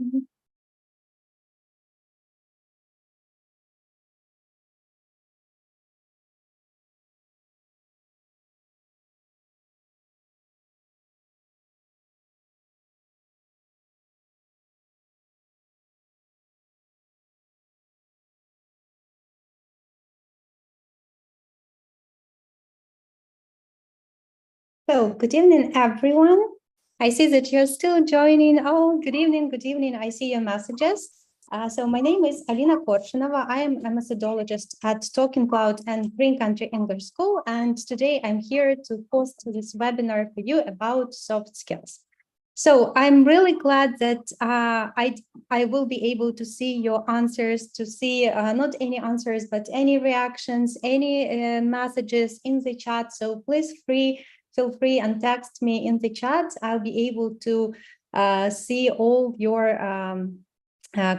Mhm. So, good evening, everyone. I see that you're still joining. Oh, good evening, good evening. I see your messages. So my name is Alina Korshunova. I am a methodologist at TalkEn.Cloud and Green Country English School. And today I'm here to host this webinar for you about soft skills. So I'm really glad that I will be able to see your answers, to see not any answers, but any reactions, any messages in the chat. So please feel free and text me in the chat. I'll be able to see all your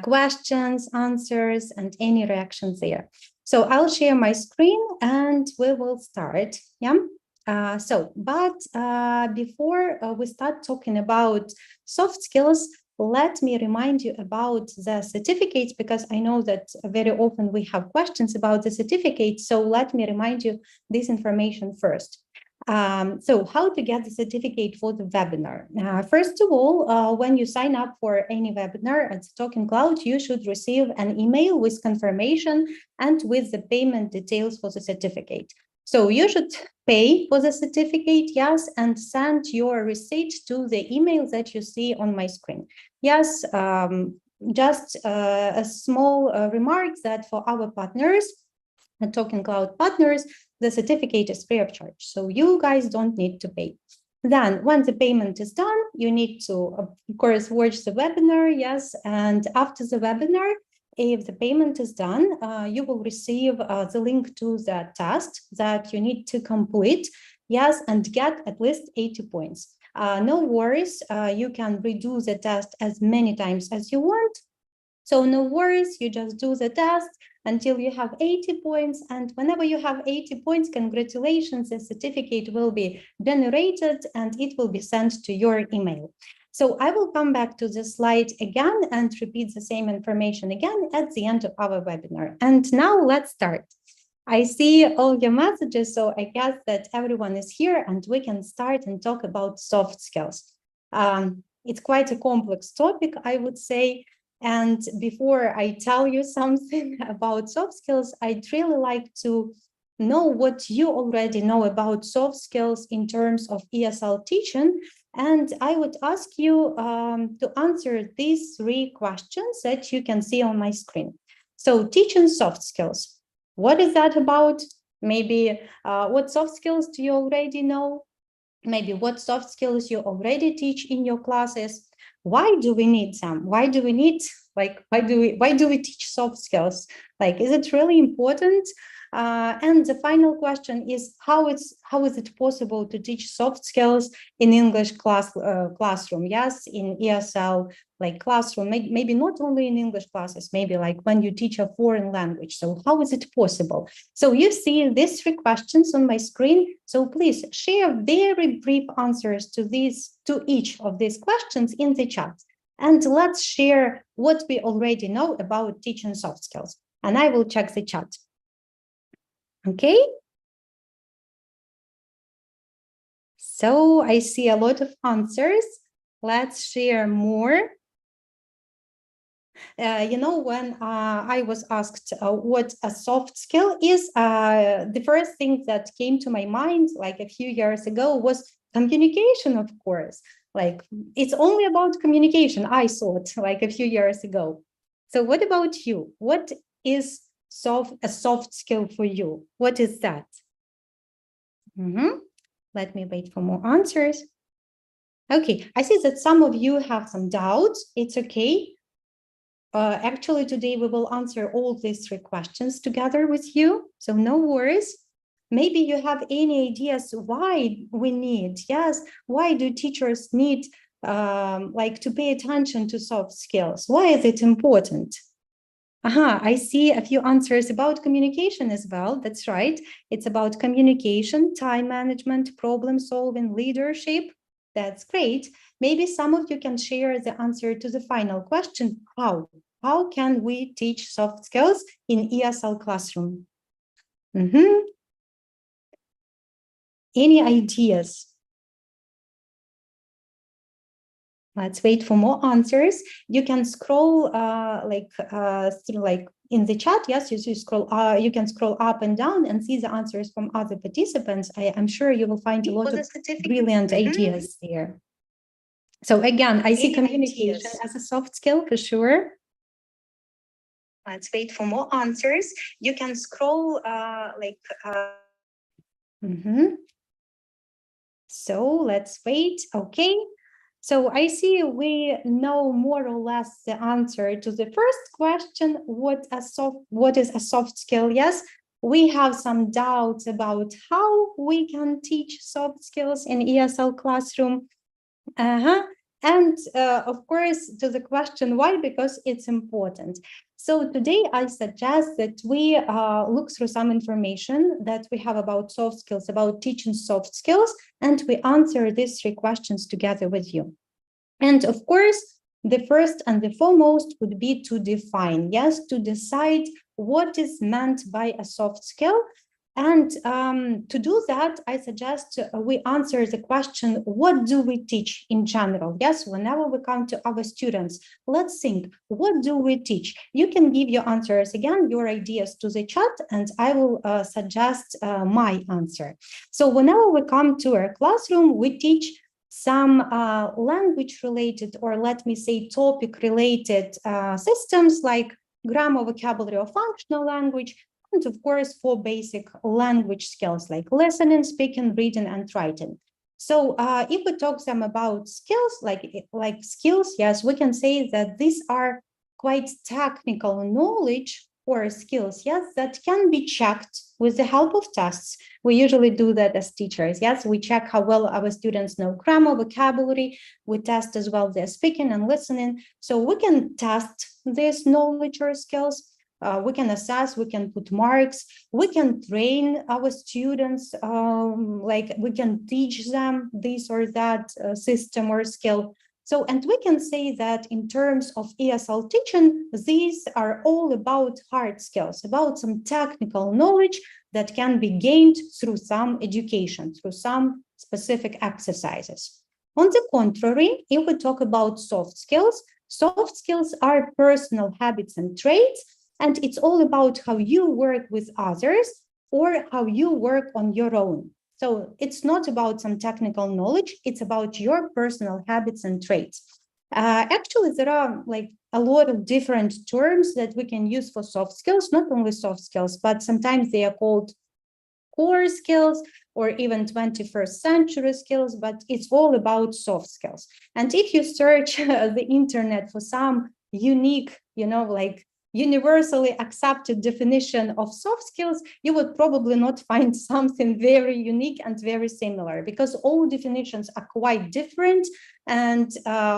questions, answers, and any reactions there. So I'll share my screen and we will start. Yeah. But before we start talking about soft skills, let me remind you about the certificates, because I know that very often we have questions about the certificates. So let me remind you this information first. So how to get the certificate for the webinar? First of all, when you sign up for any webinar at TalkEn.Cloud, you should receive an email with confirmation and with the payment details for the certificate. So you should pay for the certificate, yes, and send your receipt to the email that you see on my screen. Yes, just a small remark that for our partners, TalkEn.Cloud partners, the certificate is free of charge. So you guys don't need to pay. Then when the payment is done, you need to, of course, watch the webinar, yes. And after the webinar, if the payment is done, you will receive the link to the test that you need to complete, yes, and get at least 80 points. No worries, you can redo the test as many times as you want. So no worries, you just do the test until you have 80 points. And whenever you have 80 points, congratulations, the certificate will be generated and it will be sent to your email. So I will come back to the slide again and repeat the same information again at the end of our webinar. And now let's start. I see all your messages, so I guess that everyone is here and we can start and talk about soft skills. It's quite a complex topic, I would say. And before I tell you something about soft skills, I'd really like to know what you already know about soft skills in terms of ESL teaching. And I would ask you to answer these 3 questions that you can see on my screen. So teaching soft skills. What is that about? Maybe what soft skills do you already know? Maybe what soft skills you already teach in your classes? Why do we need them? Why do we need, like, why do we teach soft skills? Like, is it really important? And the final question is how is it possible to teach soft skills in English classroom? Yes, in ESL like classroom, maybe not only in English classes, maybe like when you teach a foreign language. So how is it possible? So you see these 3 questions on my screen. So please share very brief answers to each of these questions in the chat. And let's share what we already know about teaching soft skills. And I will check the chat. Okay. So I see a lot of answers. Let's share more. You know, when I was asked what a soft skill is, the first thing that came to my mind, like a few years ago, was communication, of course. Like, it's only about communication, I thought, like a few years ago. So what about you? What is a soft skill for you? What is that? Let me wait for more answers. Okay, I see that some of you have some doubts. It's okay. Actually, today we will answer all these 3 questions together with you. So no worries. Maybe you have any ideas why we need, yes, why do teachers need like to pay attention to soft skills? Why is it important? I see a few answers about communication as well. That's right. It's about communication, time management, problem solving, leadership. That's great. Maybe some of you can share the answer to the final question. How? How can we teach soft skills in ESL classroom? Any ideas? Let's wait for more answers. You can scroll in the chat. Yes, you scroll. You can scroll up and down and see the answers from other participants. I'm sure you will find a lot of brilliant ideas there. So again, I see communication as a soft skill for sure. Let's wait for more answers. You can scroll So let's wait. Okay. So I see we know more or less the answer to the first question, what is a soft skill? Yes, we have some doubts about how we can teach soft skills in ESL classroom. And of course, to the question why, because it's important. So today I suggest that we look through some information that we have about soft skills, about teaching soft skills, and we answer these three questions together with you. And of course, the first and the foremost would be to define, yes, to decide what is meant by a soft skill. And to do that, I suggest we answer the question, what do we teach in general? Yes, whenever we come to our students, let's think, what do we teach? You can give your answers again, your ideas to the chat, and I will suggest my answer. So whenever we come to our classroom, we teach some language-related, or let me say topic-related systems like grammar, vocabulary, or functional language, and of course, for basic language skills like listening, speaking, reading, and writing. So if we talk some about skills, like skills, yes, we can say that these are quite technical knowledge or skills, yes, that can be checked with the help of tests. We usually do that as teachers, yes, we check how well our students know grammar, vocabulary, we test as well their speaking and listening. So we can test this knowledge or skills. We can assess, we can put marks, we can train our students, like we can teach them this or that system or skill. So, and we can say that in terms of ESL teaching, these are all about hard skills, about some technical knowledge that can be gained through some education, through some specific exercises. On the contrary, if we talk about soft skills are personal habits and traits, and it's all about how you work with others or how you work on your own. So it's not about some technical knowledge, it's about your personal habits and traits. Actually, there are like a lot of different terms that we can use for soft skills, not only soft skills, but sometimes they are called core skills or even 21st century skills, but it's all about soft skills. And if you search the internet for some unique, like universally accepted definition of soft skills, you would probably not find something very unique and very similar, because all definitions are quite different and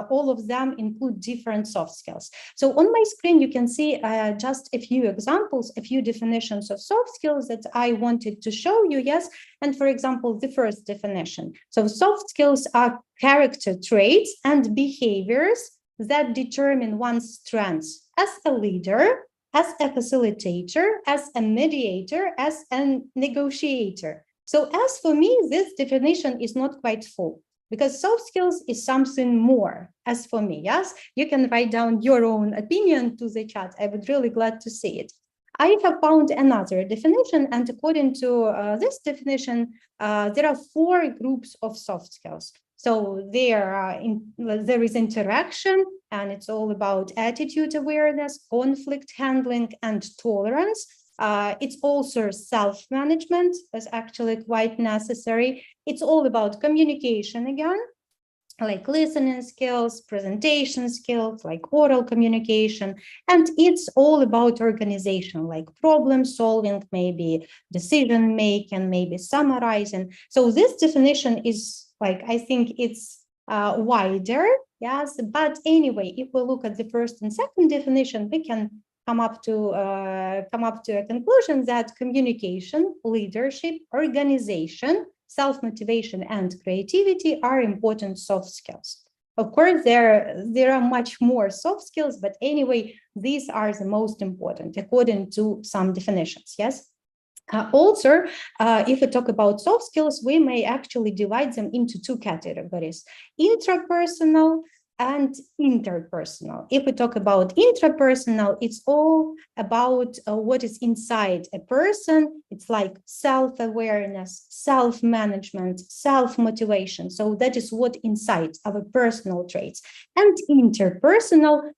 all of them include different soft skills. So on my screen, you can see just a few examples, a few definitions of soft skills that I wanted to show you, yes. And for example, the first definition. So soft skills are character traits and behaviors that determine one's strengths as a leader, as a facilitator, as a mediator, as a negotiator. So as for me, this definition is not quite full, because soft skills is something more, as for me, yes? You can write down your own opinion to the chat. I would really glad to see it. I have found another definition, and according to this definition, there are 4 groups of soft skills. So there is interaction, and it's all about attitude awareness, conflict handling, and tolerance. It's also self-management is actually quite necessary. It's all about communication again, like listening skills, presentation skills, like oral communication. And it's all about organization, like problem solving, maybe decision making, maybe summarizing. So this definition is like, I think it's wider, yes. But anyway, if we look at the first and second definition, we can come up to a conclusion that communication, leadership, organization, self-motivation, and creativity are important soft skills. Of course, there are much more soft skills, but anyway, these are the most important according to some definitions, yes? Also, if we talk about soft skills, we may actually divide them into two categories: intrapersonal and interpersonal. If we talk about intrapersonal, it's all about what is inside a person. It's like self-awareness, self-management, self-motivation. So that is what inside our personal traits. And interpersonal,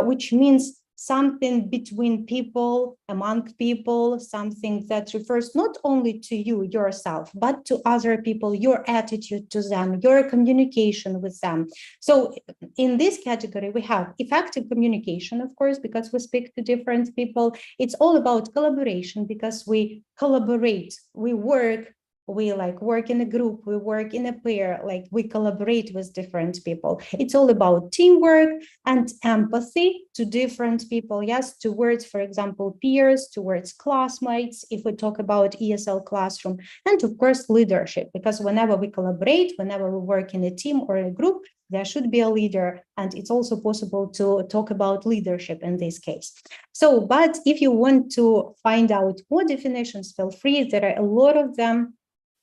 which means something between people, among people, something that refers not only to you, yourself, but to other people, your attitude to them, your communication with them. So in this category, we have effective communication, of course, because we speak to different people. It's all about collaboration because we collaborate, we work, we like work in a group, we work in a pair, like we collaborate with different people. It's all about teamwork and empathy to different people, yes, towards, for example, peers, towards classmates, if we talk about ESL classroom, and of course, leadership, because whenever we collaborate, whenever we work in a team or a group, there should be a leader, and it's also possible to talk about leadership in this case. So, but if you want to find out more definitions, feel free, there are a lot of them.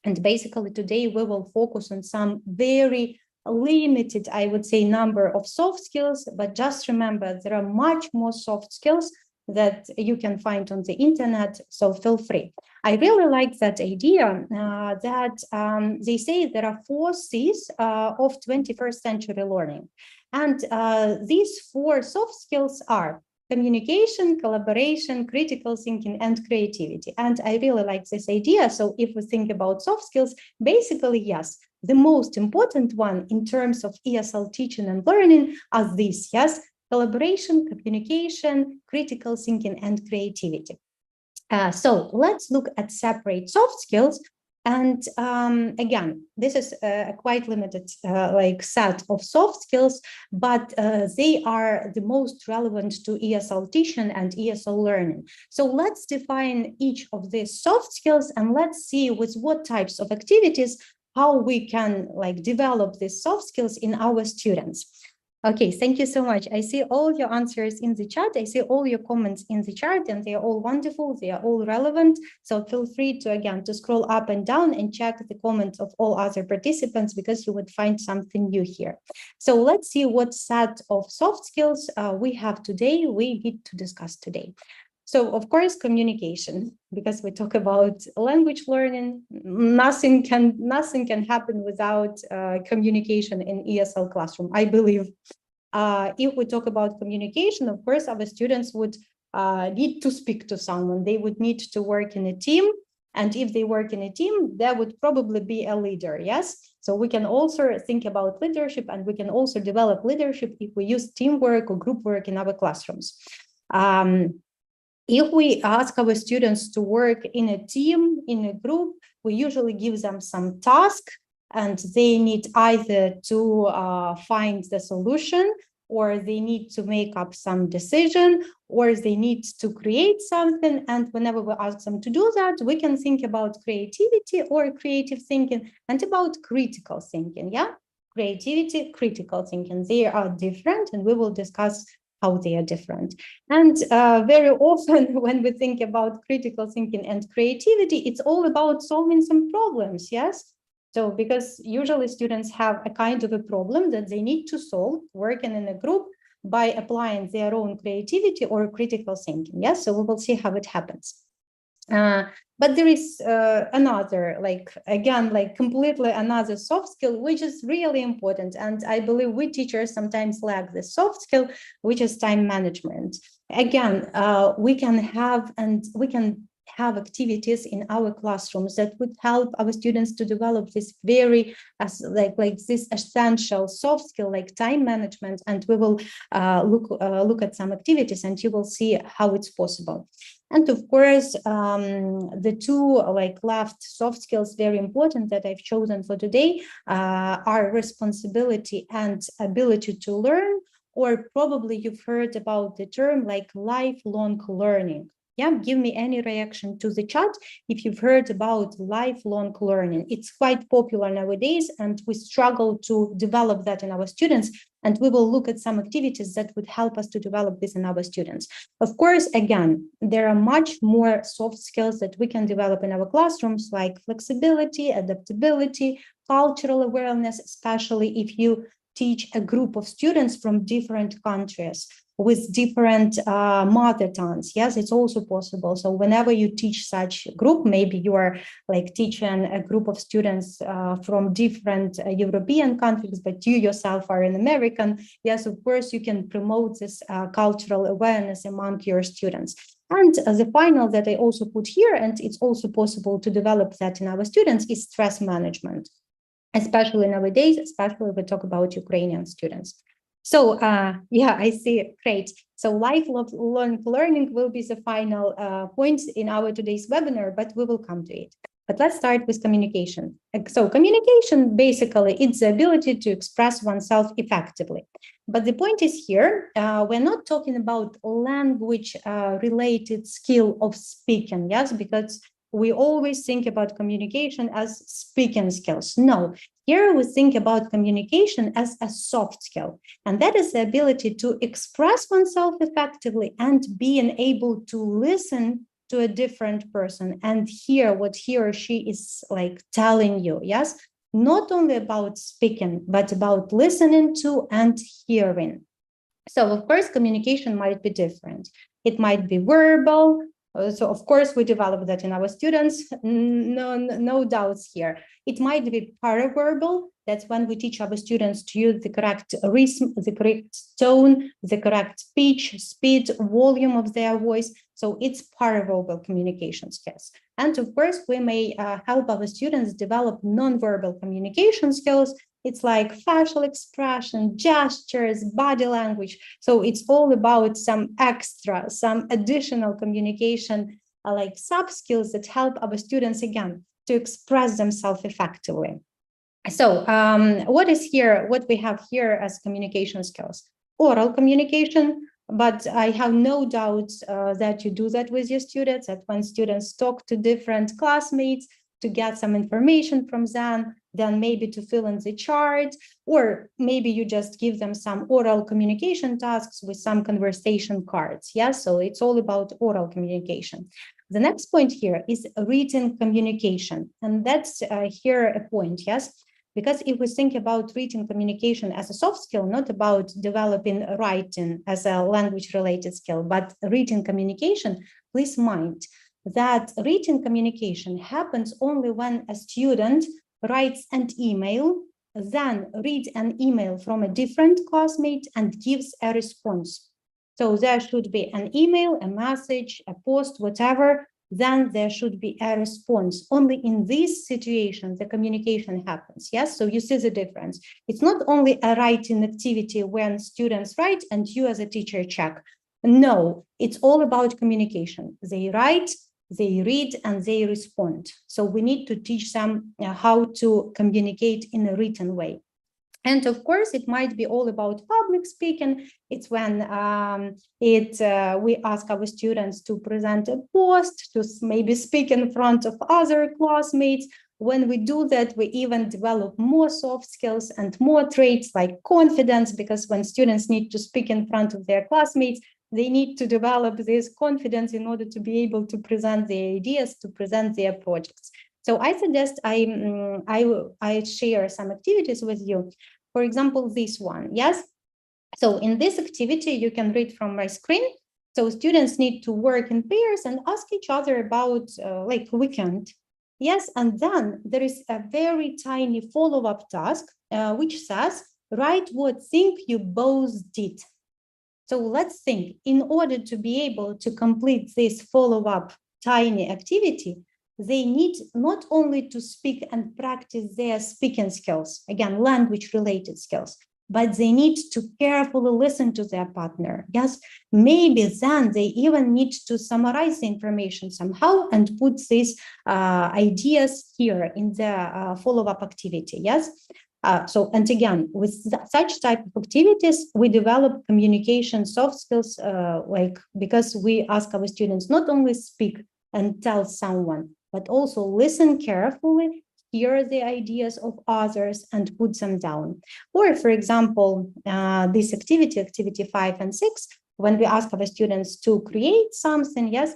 And basically today we will focus on some very limited, I would say, number of soft skills, but just remember there are much more soft skills that you can find on the internet, so feel free. I really like that idea that they say there are 4 C's of 21st century learning. And these 4 soft skills are communication, collaboration, critical thinking, and creativity. And I really like this idea. So if we think about soft skills, basically, yes, the most important one in terms of ESL teaching and learning are these, yes, collaboration, communication, critical thinking, and creativity. So let's look at separate soft skills. And again, this is a quite limited like set of soft skills, but they are the most relevant to ESL teaching and ESL learning. So let's define each of these soft skills and let's see with what types of activities, how we can like develop these soft skills in our students. Okay, thank you so much. I see all your answers in the chat. I see all your comments in the chat, and they are all wonderful. They are all relevant. So feel free to, again, to scroll up and down and check the comments of all other participants because you would find something new here. So let's see what set of soft skills we have today, we need to discuss today. So, of course, communication, because we talk about language learning, nothing can happen without communication in ESL classroom, I believe. If we talk about communication, of course, our students would need to speak to someone. They would need to work in a team. And if they work in a team, there would probably be a leader, yes? So we can also think about leadership, and we can also develop leadership if we use teamwork or group work in our classrooms. If we ask our students to work in a team, in a group, we usually give them some task, and they need either to find the solution, or they need to make up some decision, or they need to create something. And whenever we ask them to do that, we can think about creativity or creative thinking and about critical thinking, yeah? Creativity, critical thinking, they are different, and we will discuss how they are different. And very often when we think about critical thinking and creativity, it's all about solving some problems, yes? So because usually students have a kind of a problem that they need to solve, working in a group by applying their own creativity or critical thinking, yes? So we will see how it happens. But there is another, like, again, like completely another soft skill, which is really important. And I believe we teachers sometimes lack the soft skill, which is time management. Again, we can have activities in our classrooms that would help our students to develop this very like this essential soft skill like time management, and we will look at some activities and you will see how it's possible. And of course, the two like left soft skills, very important, that I've chosen for today are responsibility and ability to learn, or probably you've heard about the term like lifelong learning. Yeah, give me any reaction to the chat if you've heard about lifelong learning. It's quite popular nowadays, and we struggle to develop that in our students. And we will look at some activities that would help us to develop this in our students. Of course, again, there are much more soft skills that we can develop in our classrooms, like flexibility, adaptability, cultural awareness, especially if you teach a group of students from different countries with different mother tongues. Yes, it's also possible. So whenever you teach such group, maybe you are like teaching a group of students from different European countries, but you yourself are an American. Yes, of course, you can promote this cultural awareness among your students. And the final that I also put here, and it's also possible to develop that in our students, is stress management, especially nowadays, especially if we talk about Ukrainian students. So yeah, I see, great. So lifelong learning will be the final point in our today's webinar, but we will come to it. But let's start with communication. So communication, basically, it's the ability to express oneself effectively. But the point is here, we're not talking about language-related skill of speaking, yes, because we always think about communication as speaking skills. No, here we think about communication as a soft skill, and that is the ability to express oneself effectively and being able to listen to a different person and hear what he or she is like telling you, yes? Not only about speaking, but about listening to and hearing. So of course, communication might be different. It might be verbal. So of course, we develop that in our students, no doubts here. It might be paraverbal. That's when we teach our students to use the correct rhythm, the correct tone, the correct pitch, speed, volume of their voice. So it's paraverbal communication skills. And of course, we may help our students develop nonverbal communication skills. It's like facial expression, gestures, body language. So it's all about some extra, some additional communication, like sub skills that help our students, again, to express themselves effectively. So what is here, what we have here as communication skills? Oral communication, but I have no doubt that you do that with your students, that when students talk to different classmates, to get some information from them, then maybe to fill in the chart, or maybe you just give them some oral communication tasks with some conversation cards. Yeah, so it's all about oral communication. The next point here is written communication, and that's here a point, yes? Because if we think about written communication as a soft skill, not about developing writing as a language-related skill, but written communication, please mind that written communication happens only when a student writes an email, then reads an email from a different classmate and gives a response. So there should be an email, a message, a post, whatever, then there should be a response. Only in this situation, the communication happens, yes? So you see the difference. It's not only a writing activity when students write and you as a teacher check. No, it's all about communication. They write, they read, and they respond. So we need to teach them how to communicate in a written way. And of course, it might be all about public speaking. It's when we ask our students to present a post, to maybe speak in front of other classmates. When we do that, we even develop more soft skills and more traits like confidence, because when students need to speak in front of their classmates, they need to develop this confidence in order to be able to present their ideas, to present their projects. So I suggest I share some activities with you. For example, this one, yes? So in this activity, you can read from my screen. So students need to work in pairs and ask each other about like weekend. Yes, and then there is a very tiny follow-up task, which says, write what thing you both did. So let's think, in order to be able to complete this follow-up tiny activity, they need not only to speak and practice their speaking skills, again, language-related skills, but they need to carefully listen to their partner. Yes, maybe then they even need to summarize the information somehow and put these ideas here in the follow-up activity. Yes. And again, with such type of activities, we develop communication soft skills, because we ask our students not only speak and tell someone, but also listen carefully, hear the ideas of others and put them down. Or, for example, this activity 5 and 6, when we ask our students to create something, yes,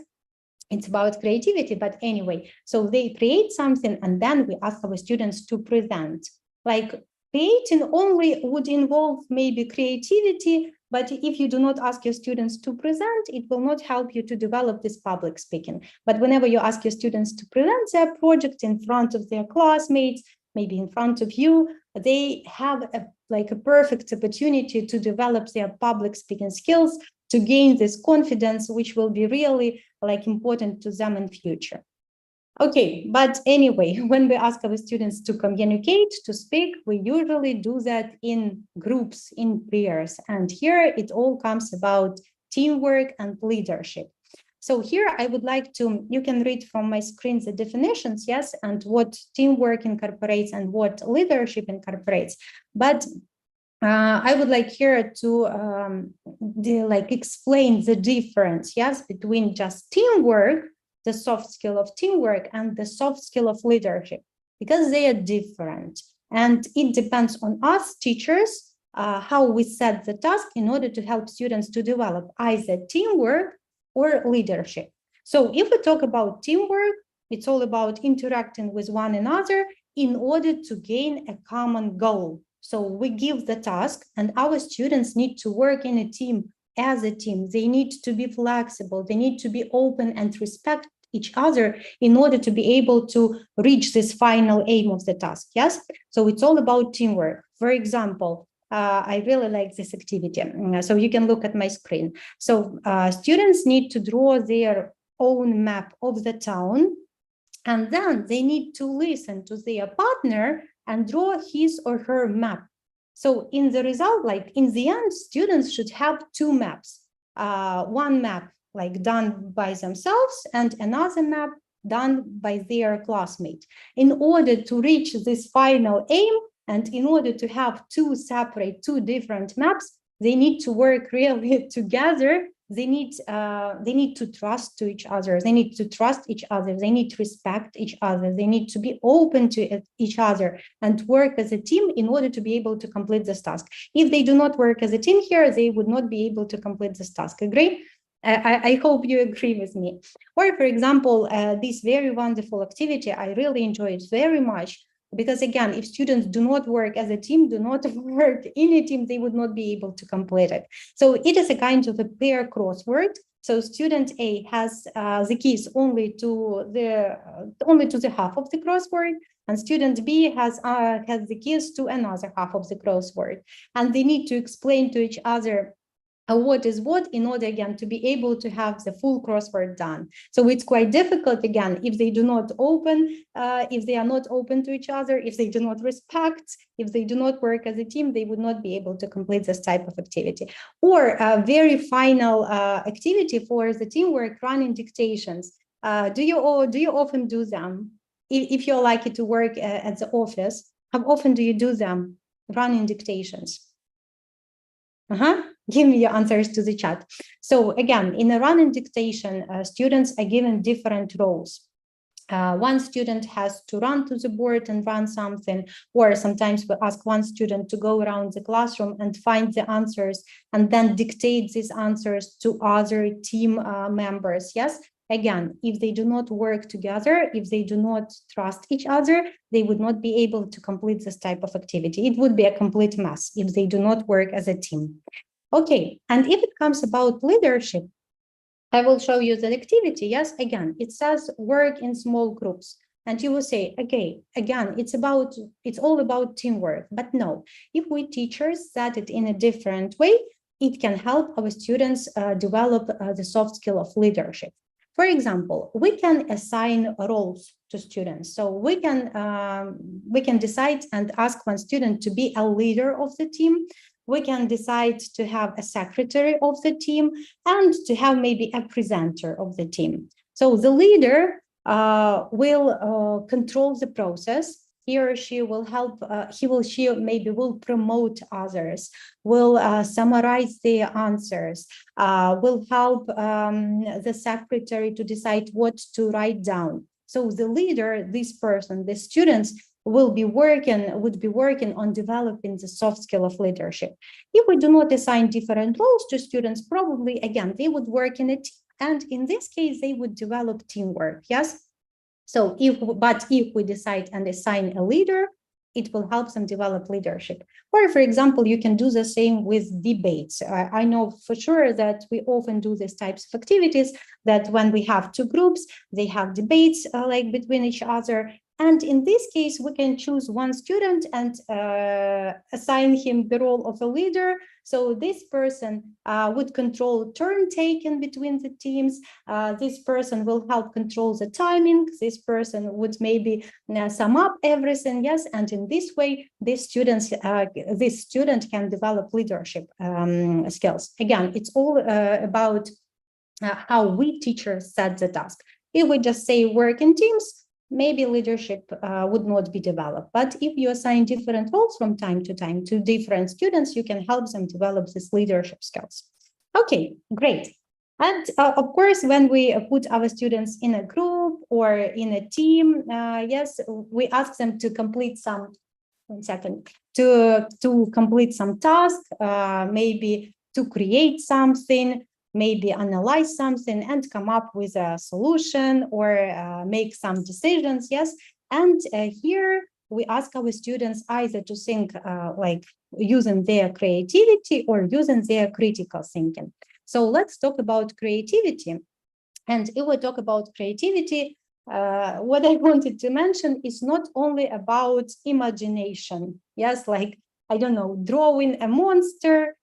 it's about creativity, but anyway, so they create something and then we ask our students to present. Like creating only would involve maybe creativity, but if you do not ask your students to present, it will not help you to develop this public speaking. But whenever you ask your students to present their project in front of their classmates, maybe in front of you, they have a perfect opportunity to develop their public speaking skills, to gain this confidence, which will be really important to them in future. Okay, but anyway, when we ask our students to communicate, to speak, we usually do that in groups, in pairs. And here it all comes about teamwork and leadership. So here I would like to, you can read from my screen the definitions, yes, and what teamwork incorporates and what leadership incorporates. But I would like here to explain the difference, yes, between just teamwork, the soft skill of teamwork, and the soft skill of leadership, because they are different. And it depends on us, teachers, how we set the task in order to help students to develop either teamwork or leadership. So if we talk about teamwork, it's all about interacting with one another in order to gain a common goal. So we give the task and our students need to work in a team as a team. They need to be flexible. They need to be open and respect each other in order to be able to reach this final aim of the task. Yes. So it's all about teamwork. For example, I really like this activity. So you can look at my screen. So students need to draw their own map of the town, and then they need to listen to their partner and draw his or her map. So in the result, in the end, students should have two maps. One map done by themselves and another map done by their classmate. In order to reach this final aim and in order to have two different maps, they need to work really together. They need to trust to each other. They need to trust each other. They need to respect each other. They need to be open to each other and work as a team in order to be able to complete this task. If they do not work as a team here, they would not be able to complete this task. Agree? I hope you agree with me. Or, for example, this very wonderful activity, I really enjoy it very much. Because again, if students do not work as a team, do not work in a team, they would not be able to complete it. So it is a kind of a pair crossword. So student A has the keys only to the half of the crossword, and student B has the keys to another half of the crossword. And they need to explain to each other what is what in order again to be able to have the full crossword done. So it's quite difficult again if they do not open, if they are not open to each other, if they do not respect, if they do not work as a team, they would not be able to complete this type of activity. Or a very final activity for the teamwork, running dictations. Do you often do them? If you're lucky to work at the office, how often do you do them, running dictations? Give me your answers to the chat. So again, in a running dictation, students are given different roles. One student has to run to the board and run something, or sometimes we ask one student to go around the classroom and find the answers and then dictate these answers to other team members. Yes. Again, if they do not work together, if they do not trust each other, they would not be able to complete this type of activity. It would be a complete mess if they do not work as a team. Okay, and if it comes about leadership, I will show you the activity. Yes, again, it says work in small groups. And you will say, okay, again, it's all about teamwork. But no, if we teachers set it in a different way, it can help our students develop the soft skill of leadership. For example, we can assign roles to students. So we can decide and ask one student to be a leader of the team. We can decide to have a secretary of the team and to have maybe a presenter of the team. So the leader will control the process. he or she will help, she maybe will promote others, will summarize their answers, will help the secretary to decide what to write down. So the leader, this person, the students would be working on developing the soft skill of leadership. If we do not assign different roles to students, probably, again, they would work in a team. And in this case, they would develop teamwork, yes? So if we decide and assign a leader, it will help them develop leadership. Or, for example, you can do the same with debates. I know for sure that we often do these types of activities, that when we have two groups, they have debates like between each other. And in this case, we can choose one student and assign him the role of a leader. So this person would control turn taken between the teams. This person will help control the timing. This person would maybe sum up everything, yes. And in this way, this student can develop leadership skills. Again, it's all about how we teachers set the task. If we just say work in teams, maybe leadership would not be developed. But if you assign different roles from time to time to different students, you can help them develop these leadership skills. Okay, great. And of course, when we put our students in a group or in a team, yes, we ask them to complete some, to complete some task, maybe to create something, maybe analyze something and come up with a solution or make some decisions, yes. And here we ask our students either to think like using their creativity or using their critical thinking. So let's talk about creativity. And if we talk about creativity, what I wanted to mention is not only about imagination, yes, like, I don't know, drawing a monster,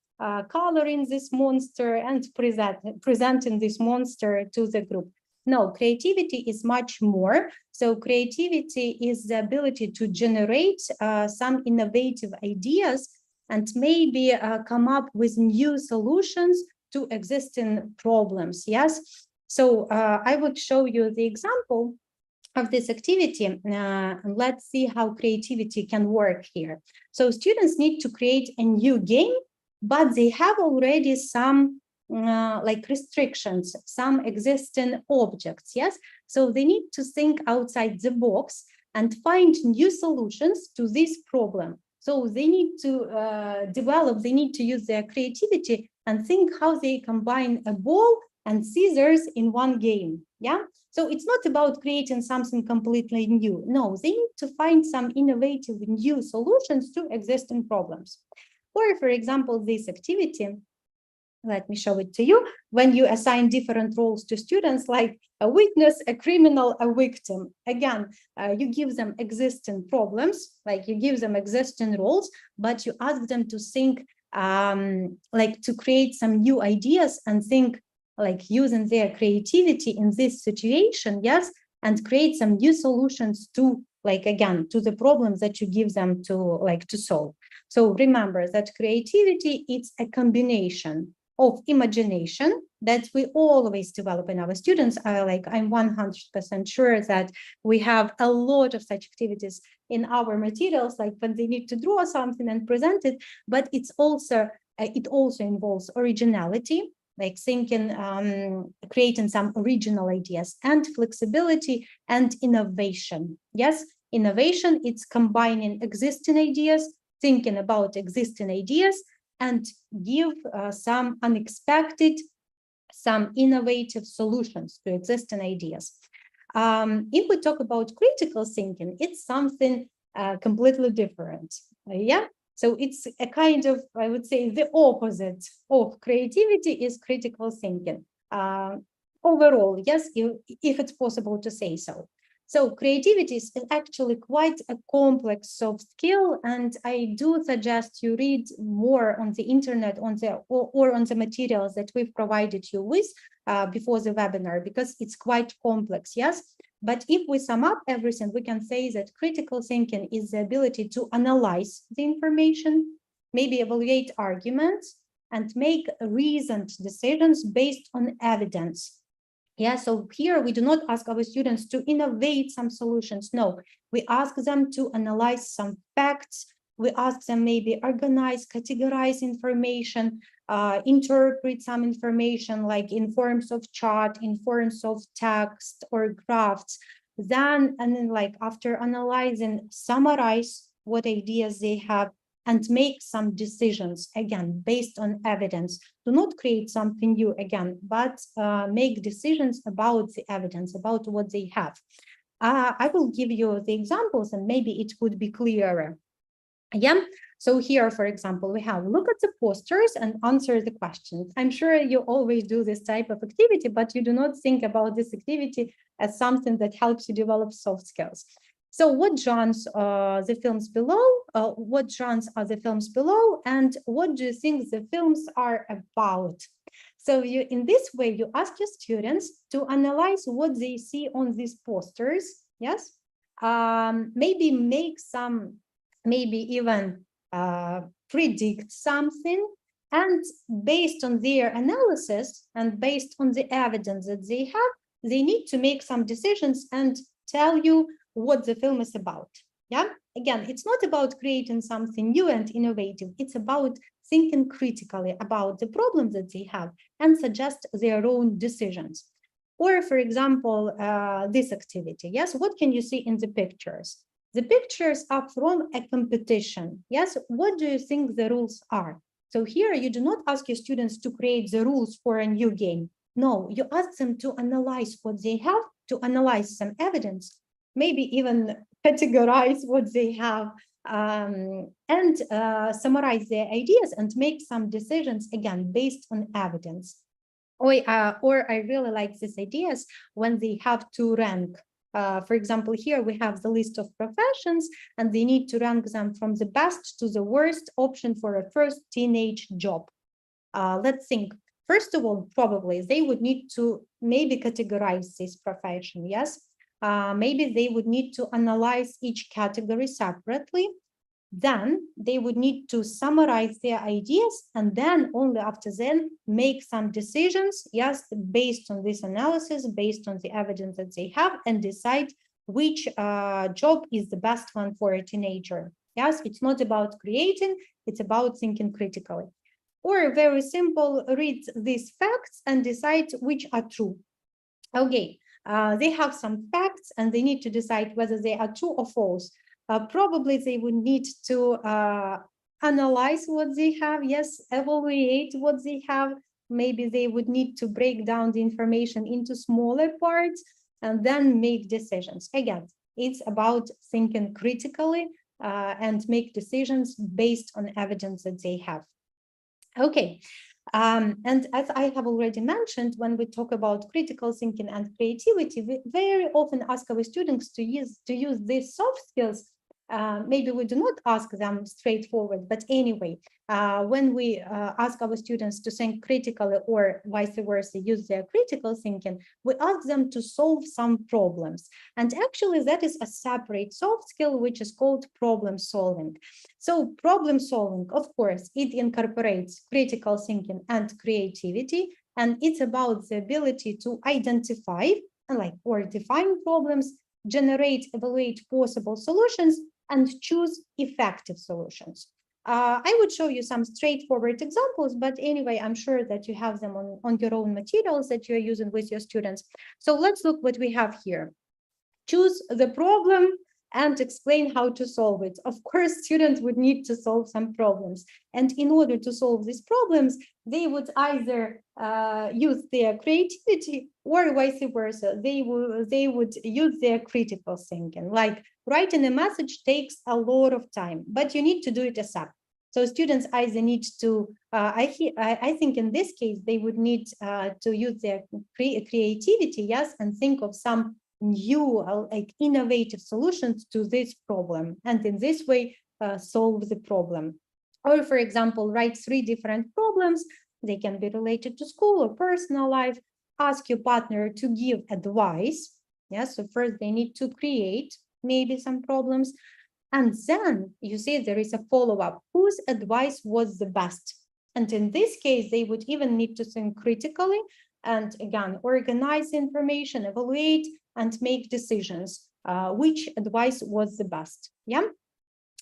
coloring this monster and presenting this monster to the group. No, creativity is much more. So creativity is the ability to generate some innovative ideas and maybe come up with new solutions to existing problems, yes? So I would show you the example of this activity. Let's see how creativity can work here. So students need to create a new game, but they have already some like restrictions, some existing objects, yes? So they need to think outside the box and find new solutions to this problem. So they need to they need to use their creativity and think how they combine a ball and scissors in one game, yeah? So it's not about creating something completely new. No, they need to find some innovative new solutions to existing problems. Or, for example, this activity, let me show it to you, when you assign different roles to students, like a witness, a criminal, a victim. Again, you give them existing problems, like you give them existing roles, but you ask them to think, like to create some new ideas and think like using their creativity in this situation, yes, and create some new solutions to, like, again, to the problems that you give them to, like, to solve. So remember that creativity, it's a combination of imagination that we always develop in our students. I'm 100% sure that we have a lot of such activities in our materials, like when they need to draw something and present it, but it also involves originality, like thinking, creating some original ideas, and flexibility and innovation. Yes, innovation, it's combining existing ideas, thinking about existing ideas, and give some unexpected, some innovative solutions to existing ideas. If we talk about critical thinking, it's something completely different. Yeah. So it's a kind of, I would say, the opposite of creativity is critical thinking. Overall, yes, if it's possible to say so. So creativity is actually quite a complex soft skill, and I do suggest you read more on the internet, or on the materials that we've provided you with before the webinar, because it's quite complex, yes? But if we sum up everything, we can say that critical thinking is the ability to analyze the information, maybe evaluate arguments, and make reasoned decisions based on evidence. Yeah, so here we do not ask our students to innovate some solutions. No, we ask them to analyze some facts. We ask them maybe organize, categorize information, interpret some information like in forms of chart, in forms of text or graphs. Then, and then like after analyzing, summarize what ideas they have and make some decisions, again, based on evidence. Do not create something new again, but make decisions about the evidence, about what they have. I will give you the examples and maybe it would be clearer. Yeah, so here, for example, we have look at the posters and answer the questions. I'm sure you always do this type of activity, but you do not think about this activity as something that helps you develop soft skills. So what genres the films below? What genres are the films below? And what do you think the films are about? So you, in this way, you ask your students to analyze what they see on these posters. Yes, maybe make some, maybe even predict something. And based on their analysis and based on the evidence that they have, they need to make some decisions and tell you what the film is about. Yeah, again, it's not about creating something new and innovative. It's about thinking critically about the problems that they have and suggest their own decisions. Or, for example, this activity. Yes, what can you see in the pictures? The pictures are from a competition. Yes, what do you think the rules are? So here you do not ask your students to create the rules for a new game. No, you ask them to analyze what they have, to analyze some evidence, maybe even categorize what they have, and summarize their ideas and make some decisions, again, based on evidence. Or I really like these ideas when they have to rank. For example, here we have the list of professions and they need to rank them from the best to the worst option for a first teenage job. Let's think. First of all, probably they would need to maybe categorize this profession, yes? Maybe they would need to analyze each category separately. Then they would need to summarize their ideas and then only after then make some decisions, yes, based on this analysis, based on the evidence that they have, and decide which job is the best one for a teenager. Yes, it's not about creating, it's about thinking critically. Or very simple, read these facts and decide which are true. Okay, they have some facts and they need to decide whether they are true or false. Probably they would need to analyze what they have, yes, evaluate what they have. Maybe they would need to break down the information into smaller parts and then make decisions. Again, it's about thinking critically and make decisions based on evidence that they have. Okay, and as I have already mentioned, when we talk about critical thinking and creativity, we very often ask our students to use these soft skills. Maybe we do not ask them straightforward, but anyway, when we ask our students to think critically or vice versa, use their critical thinking, we ask them to solve some problems. And actually that is a separate soft skill, which is called problem solving. So problem solving, of course, it incorporates critical thinking and creativity, and it's about the ability to identify or define problems, generate, evaluate possible solutions, and choose effective solutions. I would show you some straightforward examples, but anyway, I'm sure that you have them on your own materials that you're using with your students. So let's look what we have here. Choose the problem and explain how to solve it. Of course, students would need to solve some problems. And in order to solve these problems, they would either use their creativity or vice versa. They would use their critical thinking. Like writing a message takes a lot of time, but you need to do it ASAP. So students either need to, I think in this case, they would need to use their creativity, yes, and think of some new, like innovative solutions to this problem. And in this way, solve the problem. Or for example, write 3 different problems. They can be related to school or personal life. Ask your partner to give advice. Yes, so first they need to create maybe some problems. And then you see there is a follow-up. Whose advice was the best? And in this case, they would even need to think critically and again, organize information, evaluate, and make decisions. Which advice was the best? Yeah.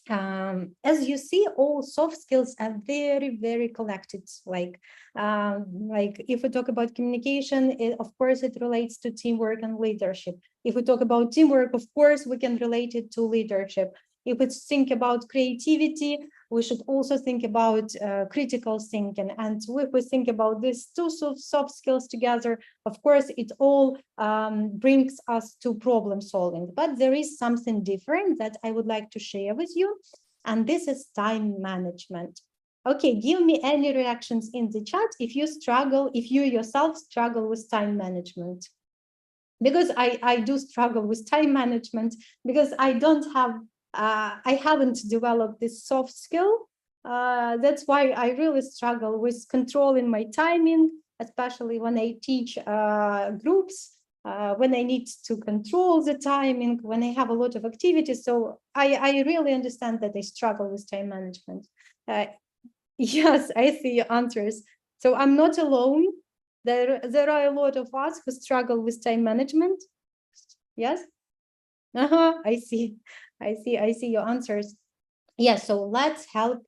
As you see, all soft skills are very, very connected. Like if we talk about communication, of course, it relates to teamwork and leadership. If we talk about teamwork, of course, we can relate it to leadership. If we think about creativity, we should also think about critical thinking. And if we think about these two soft skills together, of course, it all brings us to problem solving. But there is something different that I would like to share with you, and this is time management. Okay, give me any reactions in the chat if you yourself struggle with time management. Because I do struggle with time management, because I haven't developed this soft skill. That's why I really struggle with controlling my timing, especially when I teach groups, when I need to control the timing, when I have a lot of activities. So I really understand that I struggle with time management. Yes, I see your answers. So I'm not alone. There are a lot of us who struggle with time management. Yes. I see. I see your answers. Yes. So let's help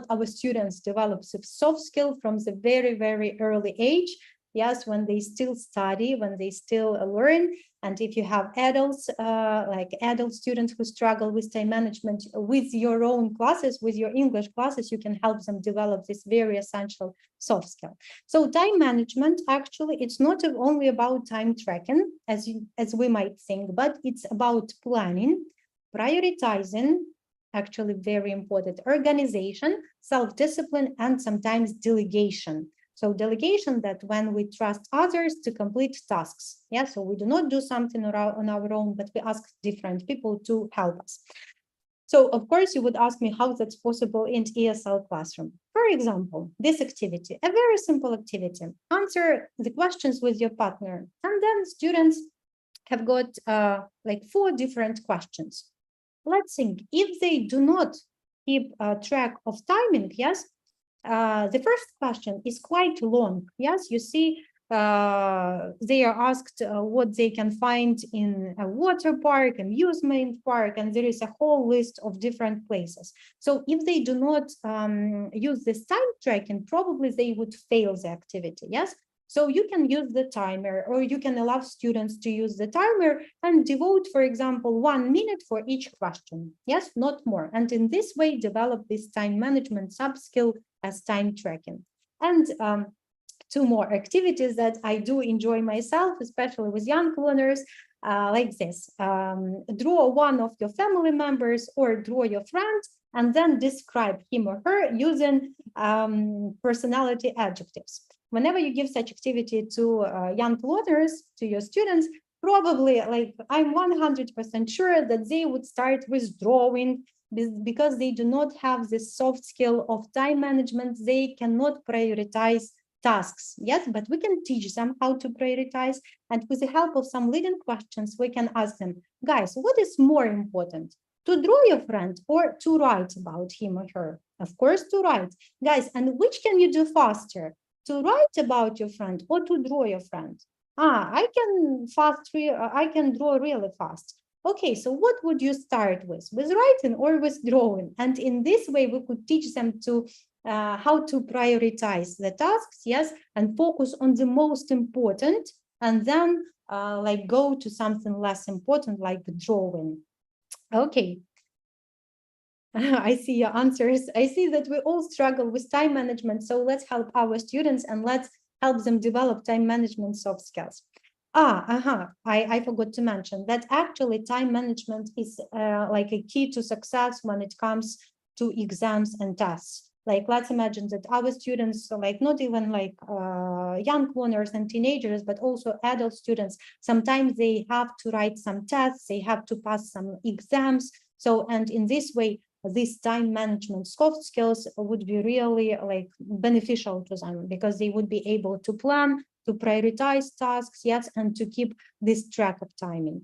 our students develop soft skill from the very, very early age. Yes, when they still study, when they still learn. And if you have adults, like adult students who struggle with time management with your own classes, with your English classes, you can help them develop this very essential soft skill. So time management, actually, it's not only about time tracking, as we might think, but it's about planning, prioritizing, actually very important, organization, self-discipline, and sometimes delegation. So delegation, that when we trust others to complete tasks. Yeah, so we do not do something on our own, but we ask different people to help us. So of course, you would ask me how that's possible in ESL classroom. For example, this activity, a very simple activity. Answer the questions with your partner. And then students have got like 4 different questions. Let's think, if they do not keep track of timing, yes, the first question is quite long. Yes, you see, they are asked what they can find in a water park, amusement park, and there is a whole list of different places. So if they do not use this time tracking, probably they would fail the activity. Yes. So you can use the timer, or you can allow students to use the timer and devote, for example, 1 minute for each question. Yes, not more. And in this way, develop this time management sub-skill as time tracking. And 2 more activities that I do enjoy myself, especially with young learners, like this. Draw one of your family members or draw your friend, and then describe him or her using personality adjectives. Whenever you give such activity to young learners, to your students, probably, like, I'm 100% sure that they would start withdrawing, because they do not have this soft skill of time management. They cannot prioritize tasks. Yes, but we can teach them how to prioritize. And with the help of some leading questions, we can ask them, guys, what is more important? To draw your friend or to write about him or her? Of course, to write. Guys, and which can you do faster? To write about your friend or to draw your friend? I can draw really fast. Okay, so what would you start with writing or with drawing? And in this way, we could teach them to how to prioritize the tasks, yes, and focus on the most important, and then like go to something less important, like drawing. Okay. I see your answers. I see that we all struggle with time management. So let's help our students and let's help them develop time management soft skills. I forgot to mention that actually time management is like a key to success when it comes to exams and tests. Like, let's imagine that our students, like not even like young learners and teenagers, but also adult students, sometimes they have to write some tests, they have to pass some exams. So, and in this way, these time management soft skills would be really like beneficial to them, because they would be able to plan, to prioritize tasks, yes, and to keep this track of timing.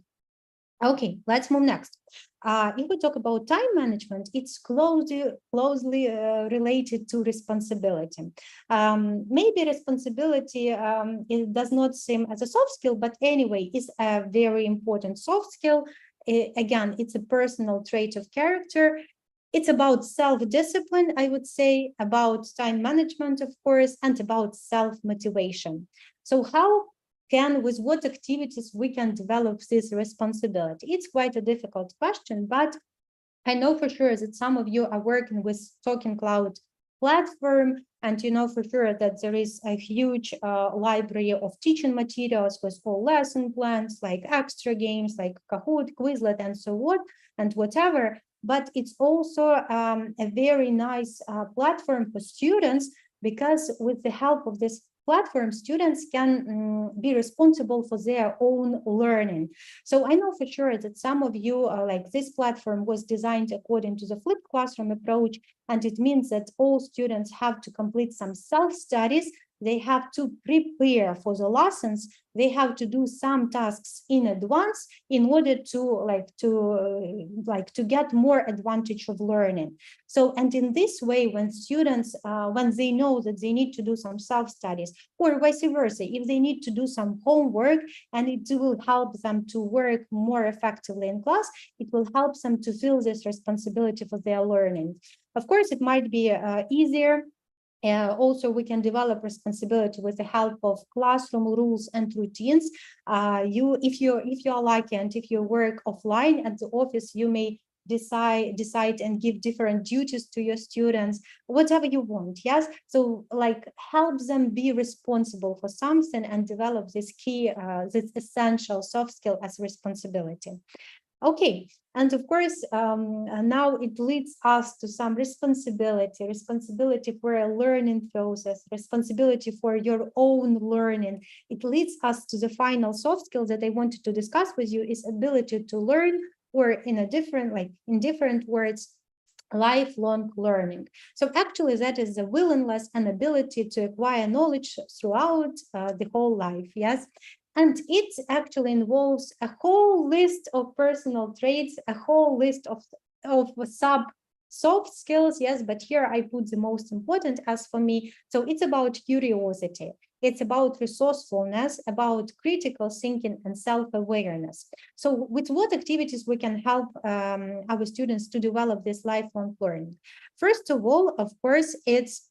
Okay, let's move next. If we talk about time management, it's closely related to responsibility. Maybe responsibility it does not seem as a soft skill, but anyway, is a very important soft skill. Again, it's a personal trait of character. It's about self-discipline, I would say, about time management, of course, and about self-motivation. So how with what activities we can develop this responsibility? It's quite a difficult question, but I know for sure that some of you are working with TalkEn.Cloud platform, and you know for sure that there is a huge library of teaching materials with all lesson plans, like extra games, like Kahoot, Quizlet, and so on, and whatever. But it's also a very nice platform for students, because with the help of this platform, students can be responsible for their own learning. So I know for sure that some of you like this platform was designed according to the flipped classroom approach, and it means that all students have to complete some self-studies. They have to prepare for the lessons. They have to do some tasks in advance in order to get more advantage of learning. So, and in this way, when students, when they know that they need to do some self-studies, or vice versa, if they need to do some homework and it will help them to work more effectively in class, it will help them to feel this responsibility for their learning. Of course, it might be easier. Also, we can develop responsibility with the help of classroom rules and routines. If you are lucky and if you work offline at the office, you may decide and give different duties to your students, whatever you want. Yes, so like help them be responsible for something and develop this key, this essential soft skill as responsibility. Okay, and of course, now it leads us to some responsibility for a learning process, responsibility for your own learning. It leads us to the final soft skill that I wanted to discuss with you, is ability to learn, or in a different, like in different words, lifelong learning. So actually that is the willingness and ability to acquire knowledge throughout the whole life, yes? And it actually involves a whole list of personal traits, a whole list of sub soft skills, yes, but here I put the most important as for me. So it's about curiosity. It's about resourcefulness, about critical thinking and self-awareness. So with what activities we can help our students to develop this lifelong learning? First of all, of course, it's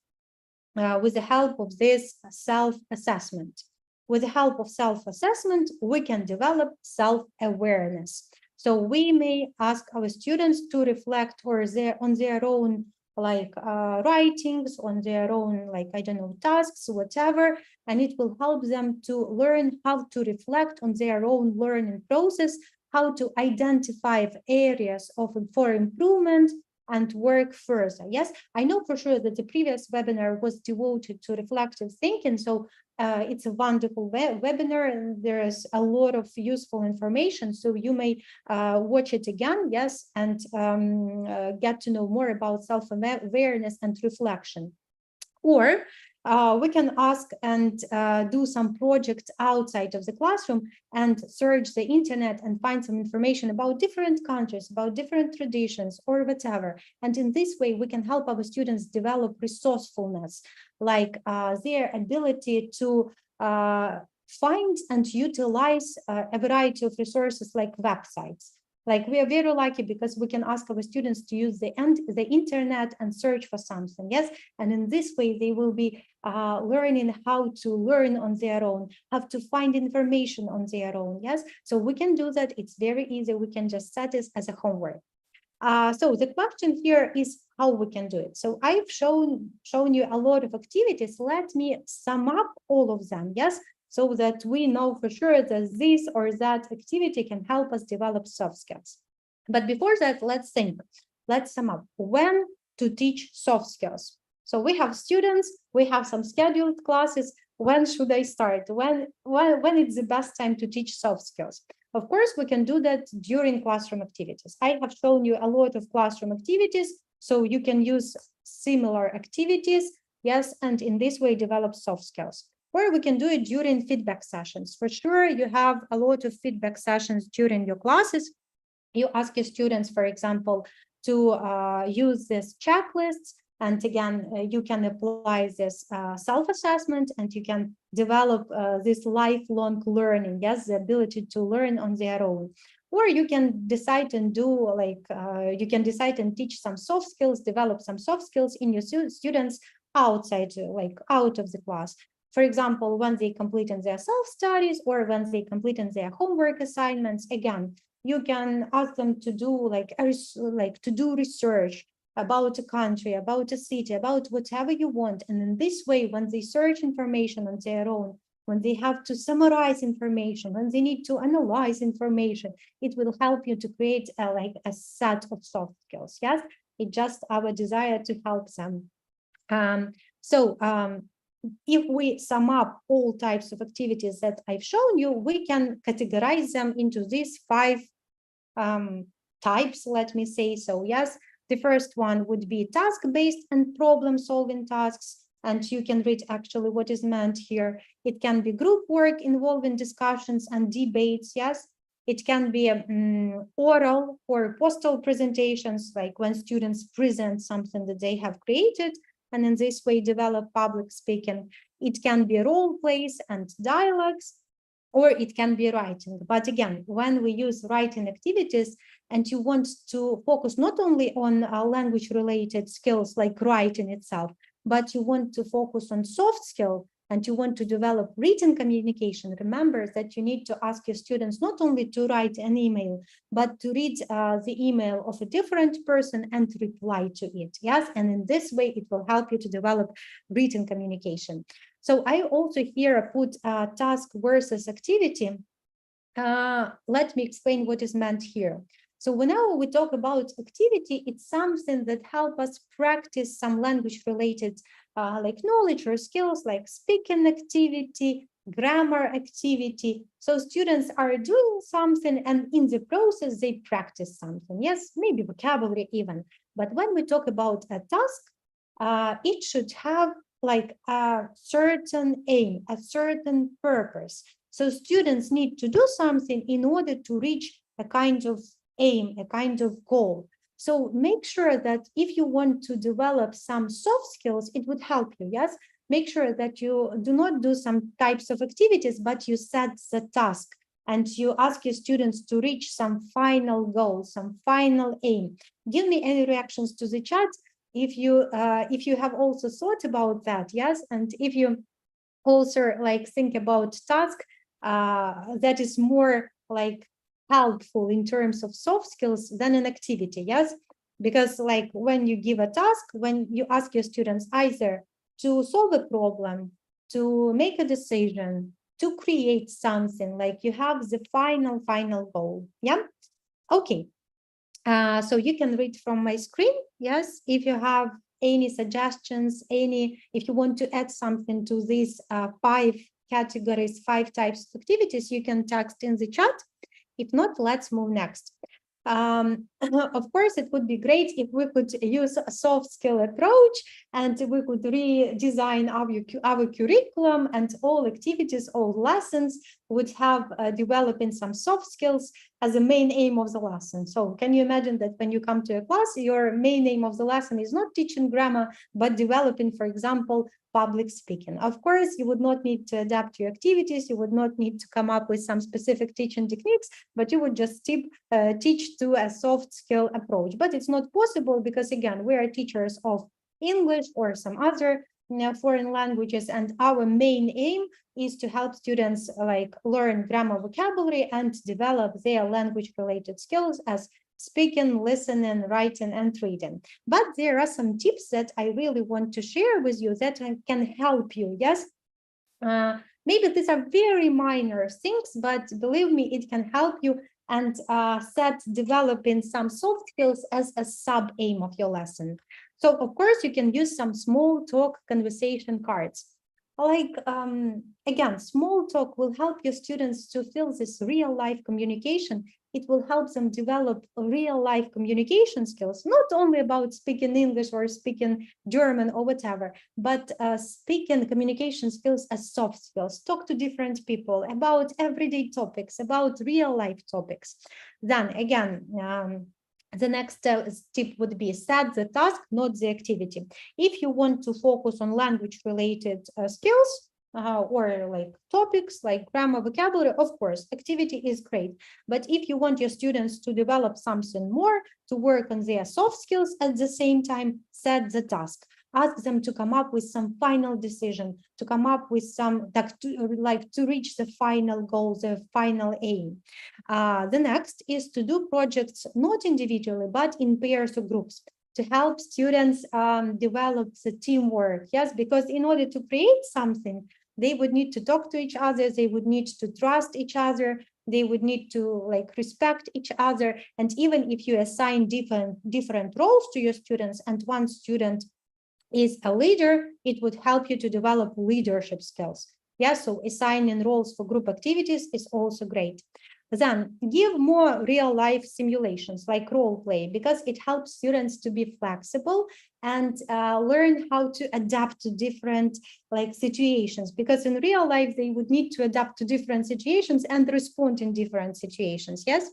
with the help of this self-assessment. With the help of self-assessment, we can develop self-awareness. So we may ask our students to reflect on their own writings, on their own, I don't know, tasks, whatever, and it will help them to learn how to reflect on their own learning process, how to identify areas for improvement and work further. Yes, I know for sure that the previous webinar was devoted to reflective thinking, so it's a wonderful webinar and there is a lot of useful information, so you may watch it again, yes, and get to know more about self-awareness and reflection. Or we can ask and do some projects outside of the classroom and search the internet and find some information about different countries, about different traditions or whatever. And in this way, we can help our students develop resourcefulness, like their ability to find and utilize a variety of resources like websites. Like we are very lucky because we can ask our students to use the internet and search for something, yes? And in this way, they will be learning how to learn on their own, how to find information on their own, yes? So we can do that. It's very easy. We can just set this as a homework. So the question here is how we can do it. So I've shown you a lot of activities. Let me sum up all of them, yes? So that we know for sure that this or that activity can help us develop soft skills. But before that, let's sum up when to teach soft skills. So we have students, we have some scheduled classes. When should I start? When it's the best time to teach soft skills? Of course, we can do that during classroom activities. I have shown you a lot of classroom activities, so you can use similar activities, yes, and in this way develop soft skills. Or we can do it during feedback sessions. For sure, you have a lot of feedback sessions during your classes. You ask your students, for example, to use this checklists. And again, you can apply this self-assessment, and you can develop this lifelong learning, yes, the ability to learn on their own. Or you can decide and do like, you can decide and teach some soft skills, develop some soft skills in your students outside, like out of the class. For example, when they complete in their self-studies or when they complete in their homework assignments, again, you can ask them to do like to do research about a country, about a city, about whatever you want. And in this way, when they search information on their own, when they have to summarize information, when they need to analyze information, it will help you to create like a set of soft skills. Yes, it's just our desire to help them. If we sum up all types of activities that I've shown you, we can categorize them into these 5 types, let me say. So yes, the first one would be task-based and problem-solving tasks. And you can read actually what is meant here. It can be group work involving discussions and debates, yes. It can be oral or postal presentations, like when students present something that they have created, and in this way develop public speaking. It can be role plays and dialogues, or it can be writing. But again, when we use writing activities and you want to focus not only on language-related skills like writing itself, but you want to focus on soft skill and you want to develop written communication, remember that you need to ask your students not only to write an email, but to read the email of a different person and reply to it. Yes, and in this way, it will help you to develop written communication. So I also here put task versus activity. Let me explain what is meant here. So whenever we talk about activity, it's something that helps us practice some language-related like knowledge or skills, like speaking activity, grammar activity. So students are doing something, and in the process, they practice something. Yes, maybe vocabulary even. But when we talk about a task, it should have like a certain aim, a certain purpose. So students need to do something in order to reach a kind of aim, a kind of goal. So make sure that if you want to develop some soft skills, it would help you, yes? Make sure that you do not do some types of activities, but you set the task and you ask your students to reach some final goal, some final aim. Give me any reactions to the chat if you have also thought about that, yes? And if you also like think about task that is more like helpful in terms of soft skills than an activity, yes? Because like when you give a task, when you ask your students either to solve a problem, to make a decision, to create something, like you have the final goal, yeah? Okay, so you can read from my screen, yes? If you have any suggestions, if you want to add something to these 5 categories, 5 types of activities, you can text in the chat. If not, let's move next. Of course, it would be great if we could use a soft skill approach and we could redesign our curriculum, and all activities, all lessons would have developing some soft skills as a main aim of the lesson. So can you imagine that when you come to a class, your main aim of the lesson is not teaching grammar, but developing, for example, public speaking? Of course, you would not need to adapt your activities, you would not need to come up with some specific teaching techniques, but you would just teach to a soft skill approach. But it's not possible because, again, we are teachers of English or some other foreign languages, and our main aim is to help students like learn grammar, vocabulary, and develop their language-related skills as speaking, listening, writing, and reading. But there are some tips that I really want to share with you that can help you, yes? Maybe these are very minor things, but believe me, it can help you and set developing some soft skills as a sub-aim of your lesson. So, of course, you can use some small talk conversation cards. Like, again, small talk will help your students to feel this real life communication it will help them develop real-life communication skills, not only about speaking English or speaking German or whatever, but speaking communication skills as soft skills. Talk to different people about everyday topics, about real-life topics. Then again, the next step would be set the task, not the activity. If you want to focus on language-related skills, or like topics like grammar, vocabulary, of course, activity is great. But if you want your students to develop something more, to work on their soft skills at the same time, set the task. Ask them to come up with some final decision, to come up with some, to reach the final goal, the final aim. The next is to do projects not individually, but in pairs or groups, to help students develop the teamwork. Yes, because in order to create something, they would need to talk to each other, they would need to trust each other, they would need to like respect each other. And even if you assign different roles to your students and one student is a leader, it would help you to develop leadership skills. Yeah, so assigning roles for group activities is also great. Then give more real-life simulations like role play, because it helps students to be flexible and learn how to adapt to different like situations, because in real life they would need to adapt to different situations and respond in different situations. Yes.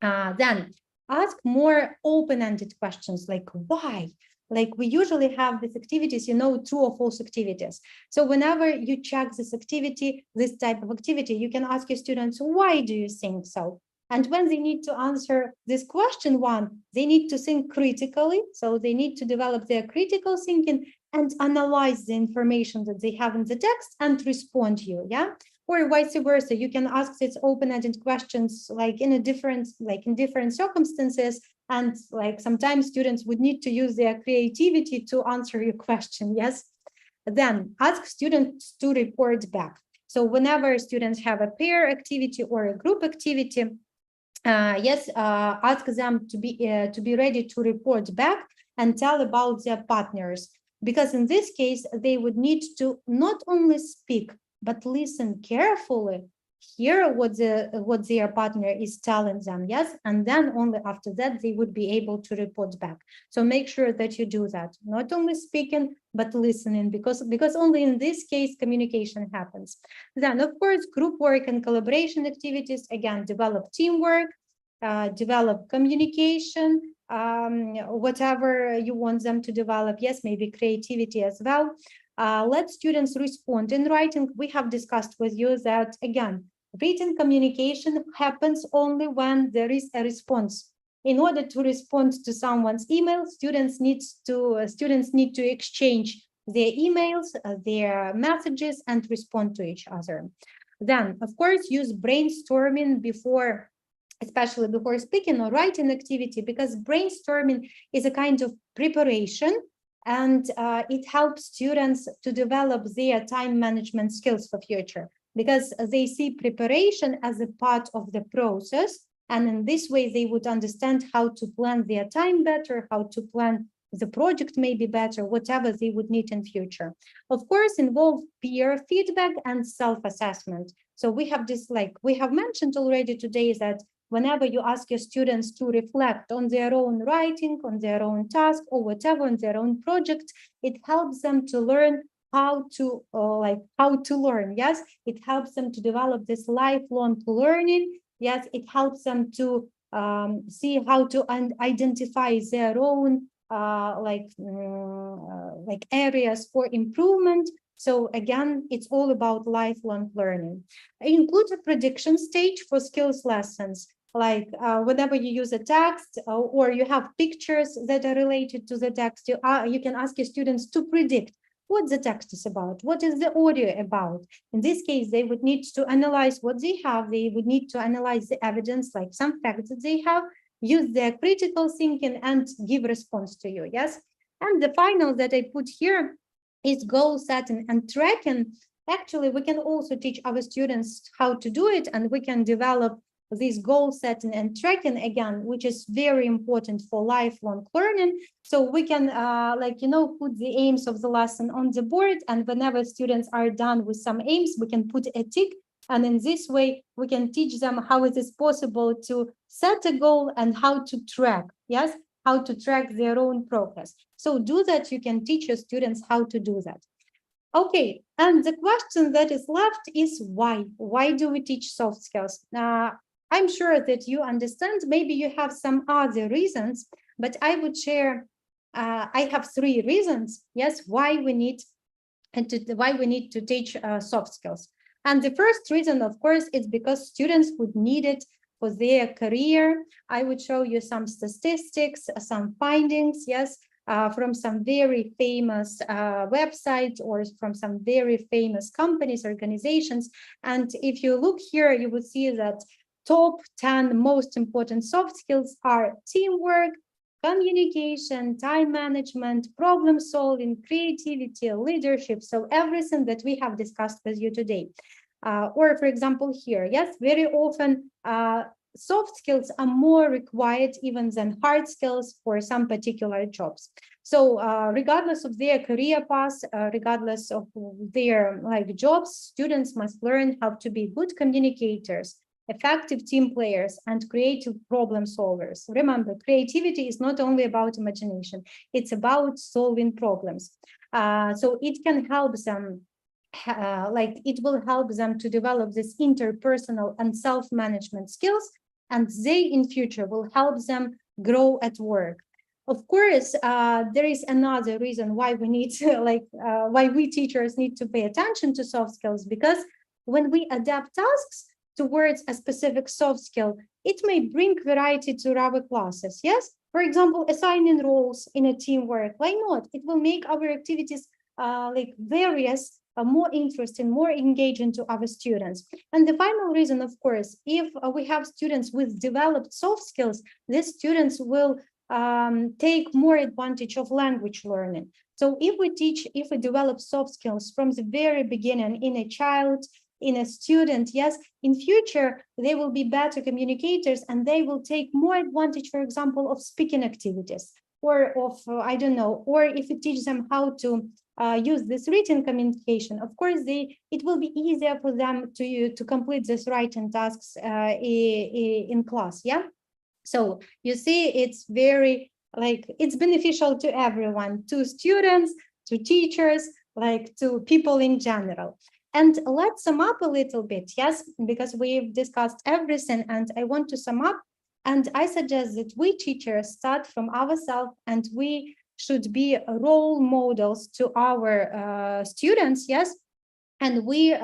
Then ask more open-ended questions like why. Like we usually have these activities, you know, true or false activities. So whenever you check this activity, this type of activity, you can ask your students, why do you think so? And when they need to answer this question one, they need to think critically. So they need to develop their critical thinking and analyze the information that they have in the text and respond to you, yeah? Or vice versa, you can ask these open-ended questions like in different circumstances. And like sometimes students would need to use their creativity to answer your question, yes? Then ask students to report back. So whenever students have a pair activity or a group activity, ask them to be ready to report back and tell about their partners. Because in this case, they would need to not only speak, but listen carefully, hear what their partner is telling them, yes, and then only after that they would be able to report back. So make sure that you do that, not only speaking but listening, because only in this case communication happens. Then of course group work and collaboration activities, again, develop teamwork, develop communication, whatever you want them to develop, yes, maybe creativity as well. Let students respond in writing. We have discussed with you that, again, written communication happens only when there is a response. In order to respond to someone's email, students need to exchange their emails, their messages, and respond to each other. Then, of course, use brainstorming especially before speaking or writing activity, because brainstorming is a kind of preparation, and it helps students to develop their time management skills for future, because they see preparation as a part of the process. And in this way, they would understand how to plan their time better, how to plan the project maybe better, whatever they would need in future. Of course, involve peer feedback and self-assessment. So we have this, like we have mentioned already today, that whenever you ask your students to reflect on their own writing, on their own task, or whatever, on their own project, it helps them to learn how to learn. Yes, it helps them to develop this lifelong learning. Yes, it helps them to see how to identify their own areas for improvement. So again, it's all about lifelong learning. Include a prediction stage for skills lessons. Like whenever you use a text or you have pictures that are related to the text, you can ask your students to predict what the text is about, what is the audio about. In this case, they would need to analyze what they have. They would need to analyze the evidence, like some facts that they have, use their critical thinking and give response to you, yes? And the final that I put here is goal setting and tracking. Actually, we can also teach our students how to do it, and we can develop this goal setting and tracking again, which is very important for lifelong learning. So we can put the aims of the lesson on the board, and whenever students are done with some aims, we can put a tick, and in this way we can teach them how it is possible to set a goal, and how to track, yes, how to track their own progress. So do that. You can teach your students how to do that. Okay, and the question that is left is why? Why do we teach soft skills? I'm sure that you understand. Maybe you have some other reasons, but I would share. I have 3 reasons. Yes, why we need to teach soft skills. And the first reason, of course, is because students would need it for their career. I would show you some statistics, some findings, yes, from some very famous websites or from some very famous companies, organizations. And if you look here, you will see that top 10 most important soft skills are teamwork, communication, time management, problem solving, creativity, leadership. So everything that we have discussed with you today. Or for example, here, yes, very often soft skills are more required even than hard skills for some particular jobs. So regardless of their career path, regardless of their jobs, students must learn how to be good communicators, effective team players, and creative problem solvers. Remember, creativity is not only about imagination, it's about solving problems. So it can help them, it will help them to develop this interpersonal and self-management skills, and they in future will help them grow at work. Of course, there is another reason why we need to, why we teachers need to pay attention to soft skills, because when we adapt tasks towards a specific soft skill, it may bring variety to our classes, yes? For example, assigning roles in a teamwork, why not? It will make our activities various, more interesting, more engaging to our students. And the final reason, of course, if we have students with developed soft skills, these students will take more advantage of language learning. So if we develop soft skills from the very beginning in a child, in a student, yes, in future, they will be better communicators and they will take more advantage, for example, of speaking activities, or of, I don't know, or if you teach them how to use this written communication, of course, it will be easier for them to complete these writing tasks in class, yeah? So you see, it's very, it's beneficial to everyone, to students, to teachers, to people in general. And let's sum up a little bit, yes, because we've discussed everything and I want to sum up. And I suggest that we teachers start from ourselves and we should be role models to our students, yes, and we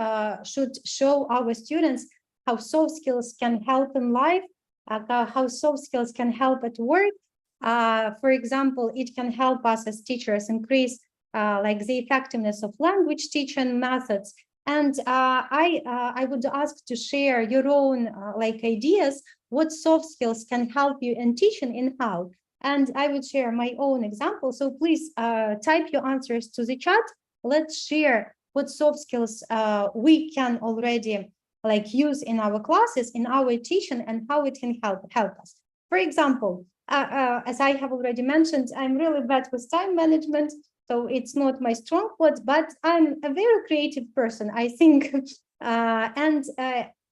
should show our students how soft skills can help in life, how soft skills can help at work. For example, it can help us as teachers increase the effectiveness of language teaching methods. And I would ask to share your own ideas, what soft skills can help you in teaching and how. And I would share my own example. So please type your answers to the chat. Let's share what soft skills we can already use in our classes, in our teaching, and how it can help us. For example, as I have already mentioned, I'm really bad with time management, so it's not my strong point, but I'm a very creative person, I think.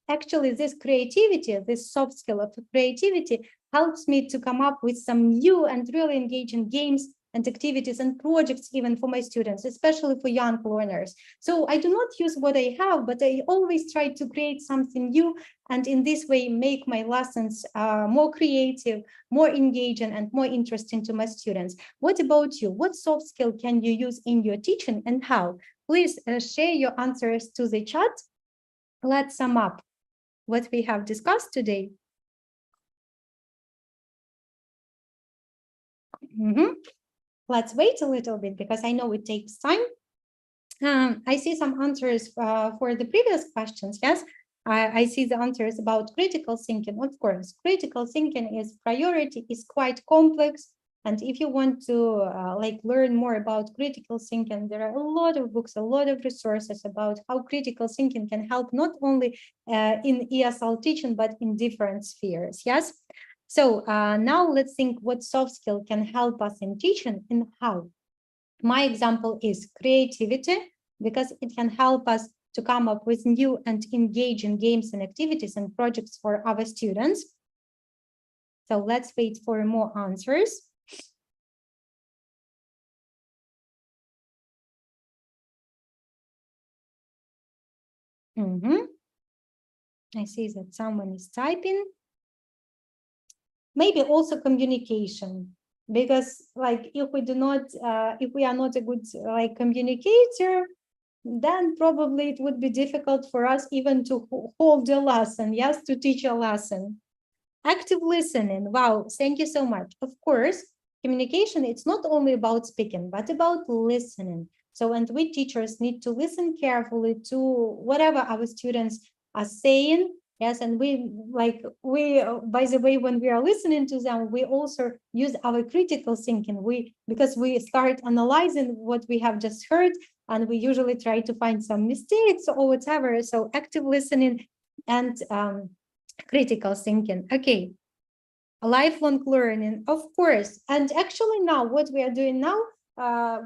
Actually, this creativity, this soft skill of creativity helps me to come up with some new and really engaging games and activities and projects even for my students, especially for young learners. So I do not use what I have, but I always try to create something new, and in this way make my lessons more creative, more engaging, and more interesting to my students. What about you? What soft skill can you use in your teaching and how? Please share your answers to the chat. Let's sum up what we have discussed today. Let's wait a little bit because I know it takes time. I see some answers for the previous questions. Yes, I see the answers about critical thinking. Of course, critical thinking is priority, is quite complex. And if you want to learn more about critical thinking, there are a lot of books, a lot of resources about how critical thinking can help not only in ESL teaching, but in different spheres. Yes. So now let's think what soft skill can help us in teaching and how. My example is creativity, because it can help us to come up with new and engaging games and activities and projects for our students. So let's wait for more answers. I see that someone is typing. Maybe also communication, because like if we do not, if we are not a good like communicator, then probably it would be difficult for us even to hold a lesson, yes, to teach a lesson. Active listening, wow, thank you so much. Of course, communication, it's not only about speaking, but about listening. So, and we teachers need to listen carefully to whatever our students are saying. Yes, and we by the way, when we are listening to them, we also use our critical thinking. Because we start analyzing what we have just heard, and we usually try to find some mistakes or whatever. So active listening and critical thinking. Okay, lifelong learning, of course. And actually now what we are doing now,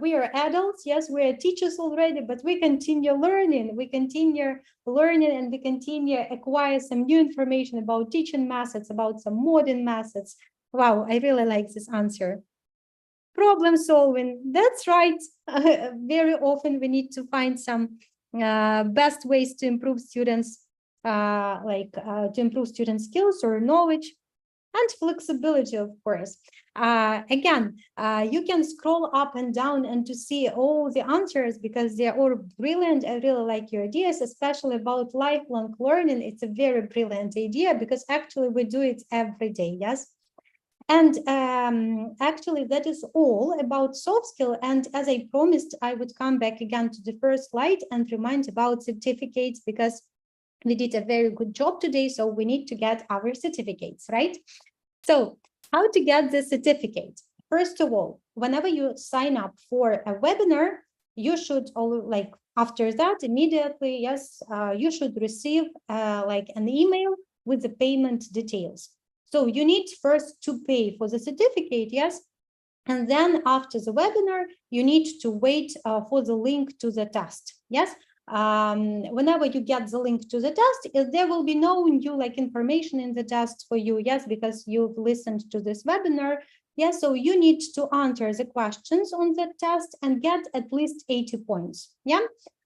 we are adults, yes, we are teachers already, but we continue learning, and we continue acquire some new information about teaching methods, about some modern methods. Wow, I really like this answer. Problem solving, that's right. Very often we need to find some best ways to improve students, to improve student skills or knowledge. And flexibility, of course. Again, you can scroll up and down and to see all the answers because they are all brilliant. I really like your ideas, especially about lifelong learning. It's a very brilliant idea because actually we do it every day, yes? And actually, that is all about soft skill. And as I promised, I would come back again to the first slide and remind about certificates because we did a very good job today. So we need to get our certificates, right? So how to get the certificate? First of all, whenever you sign up for a webinar, you should after that immediately, yes, you should receive like an email with the payment details. So you need first to pay for the certificate, yes, and then after the webinar, you need to wait for the link to the test, yes. Whenever you get the link to the test, there will be no new information in the test for you, yes, because you've listened to this webinar. Yes, so you need to answer the questions on the test and get at least 80 points. Yeah.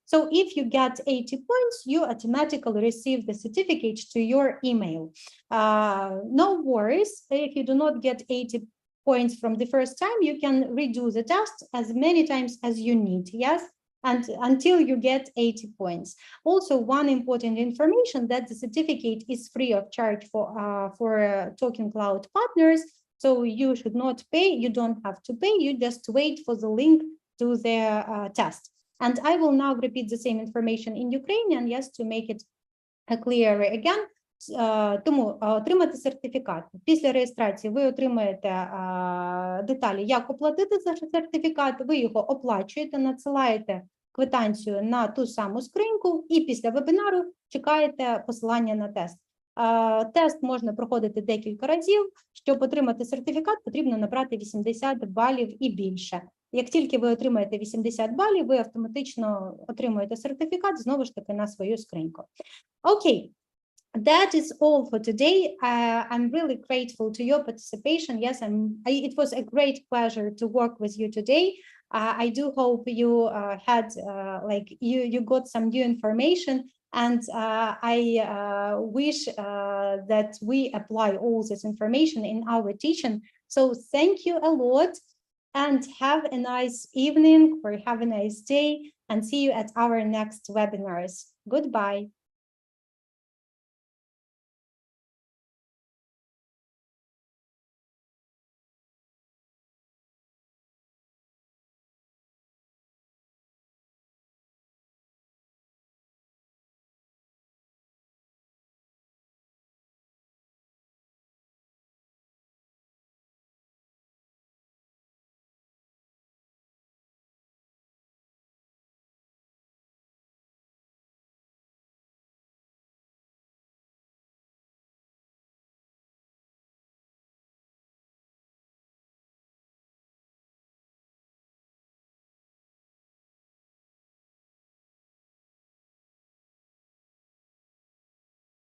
So if you get 80 points, you automatically receive the certificate to your email. No worries, if you do not get 80 points from the first time, you can redo the test as many times as you need, yes, and until you get 80 points. Also, one important information that the certificate is free of charge for TalkEn.Cloud partners, so you should not pay, you don't have to pay, you just wait for the link to the test. And I will now repeat the same information in Ukrainian, yes, to make it clearer again. Тому отримати сертифікат. Після реєстрації ви отримаєте деталі, як оплатити за сертифікат, ви його оплачуєте, надсилаєте квитанцію на ту саму скриньку і після вебінару чекаєте посилання на тест. Тест можна проходити декілька разів. Щоб отримати сертифікат, потрібно набрати 80 балів і більше. Як тільки ви отримаєте 80 балів, ви автоматично отримуєте сертифікат, знову ж таки, на свою скриньку. Окей. That is all for today. I'm really grateful to your participation. Yes, it was a great pleasure to work with you today. I do hope you had you got some new information, and I wish that we apply all this information in our teaching. So thank you a lot, and have a nice evening or have a nice day, and see you at our next webinars. Goodbye.